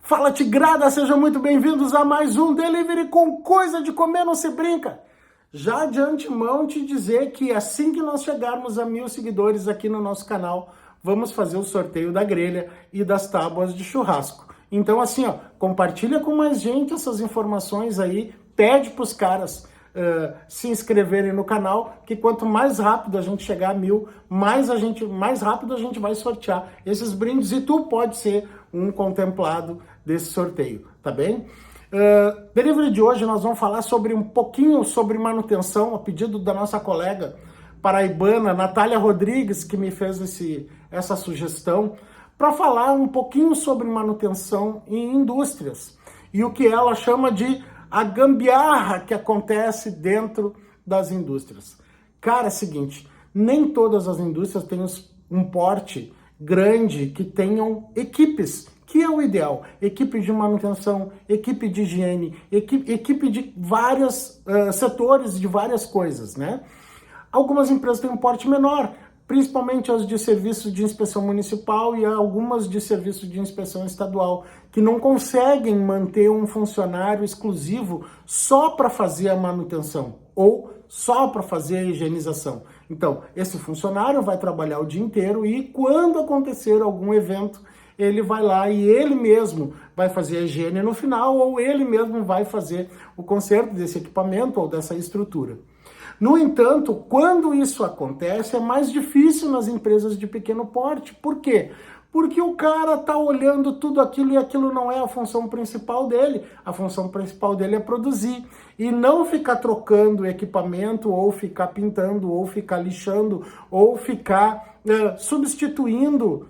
Fala Tigrada, sejam muito bem-vindos a mais um Delivery com coisa de comer não se brinca. Já de antemão te dizer que assim que nós chegarmos a 1000 seguidores aqui no nosso canal, vamos fazer o sorteio da grelha e das tábuas de churrasco. Então assim, compartilha com mais gente essas informações aí, pede pros caras se inscreverem no canal, que quanto mais rápido a gente chegar a 1000, mais rápido a gente vai sortear esses brindes e tu pode ser um contemplado desse sorteio, tá bem? Delivery de hoje nós vamos falar um pouquinho sobre manutenção, a pedido da nossa colega paraibana, Natália Rodrigues, que me fez essa sugestão, para falar um pouquinho sobre manutenção em indústrias e o que ela chama de a gambiarra que acontece dentro das indústrias. Cara, é o seguinte, nem todas as indústrias têm um porte grande que tenham equipes, que é o ideal. Equipe de manutenção, equipe de higiene, equipe de vários setores, de várias coisas, né? Algumas empresas têm um porte menor, principalmente as de serviço de inspeção municipal e algumas de serviço de inspeção estadual, que não conseguem manter um funcionário exclusivo só para fazer a manutenção ou só para fazer a higienização. Então, esse funcionário vai trabalhar o dia inteiro e quando acontecer algum evento, ele vai lá e ele mesmo vai fazer a higiene no final ou ele mesmo vai fazer o conserto desse equipamento ou dessa estrutura. No entanto, quando isso acontece, é mais difícil nas empresas de pequeno porte. Por quê? Porque o cara está olhando tudo aquilo e aquilo não é a função principal dele. A função principal dele é produzir. E não ficar trocando equipamento, ou ficar pintando, ou ficar lixando, ou ficar substituindo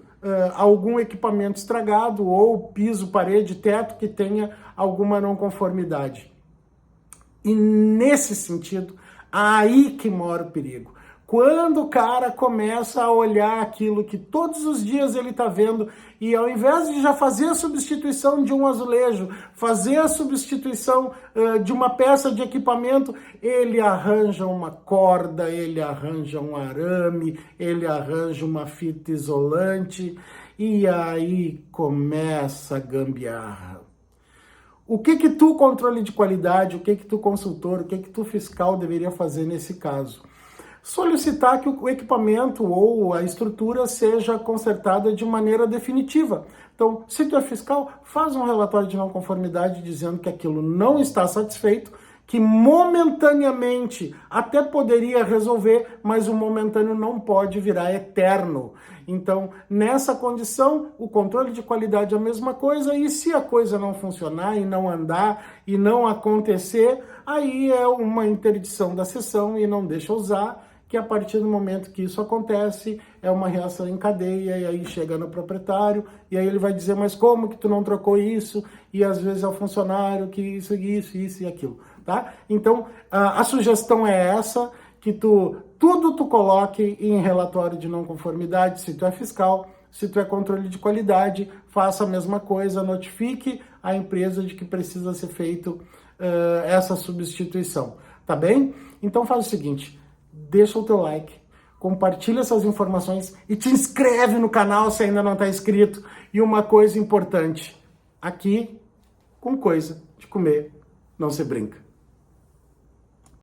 algum equipamento estragado, ou piso, parede, teto que tenha alguma não conformidade. E nesse sentido, aí que mora o perigo. Quando o cara começa a olhar aquilo que todos os dias ele está vendo e ao invés de já fazer a substituição de um azulejo, fazer a substituição de uma peça de equipamento, ele arranja uma corda, ele arranja um arame, ele arranja uma fita isolante e aí começa a gambiarra. O que tu, controle de qualidade, o que tu, consultor, o que tu, fiscal, deveria fazer nesse caso? Solicitar que o equipamento ou a estrutura seja consertada de maneira definitiva. Então, se tu é fiscal, faz um relatório de não conformidade dizendo que aquilo não está satisfeito, que momentaneamente até poderia resolver, mas o momentâneo não pode virar eterno. Então, nessa condição, o controle de qualidade é a mesma coisa, e se a coisa não funcionar e não andar e não acontecer, aí é uma interdição da sessão e não deixa usar, que a partir do momento que isso acontece, é uma reação em cadeia, e aí chega no proprietário, e aí ele vai dizer, mas como que tu não trocou isso? E às vezes é o funcionário que isso e aquilo, tá? Então, a sugestão é essa, que tudo tu coloque em relatório de não conformidade, se tu é fiscal, se tu é controle de qualidade, faça a mesma coisa, notifique a empresa de que precisa ser feito essa substituição, tá bem? Então faz o seguinte, deixa o teu like, compartilha essas informações e te inscreve no canal se ainda não está inscrito. E uma coisa importante, aqui com coisa de comer não se brinca.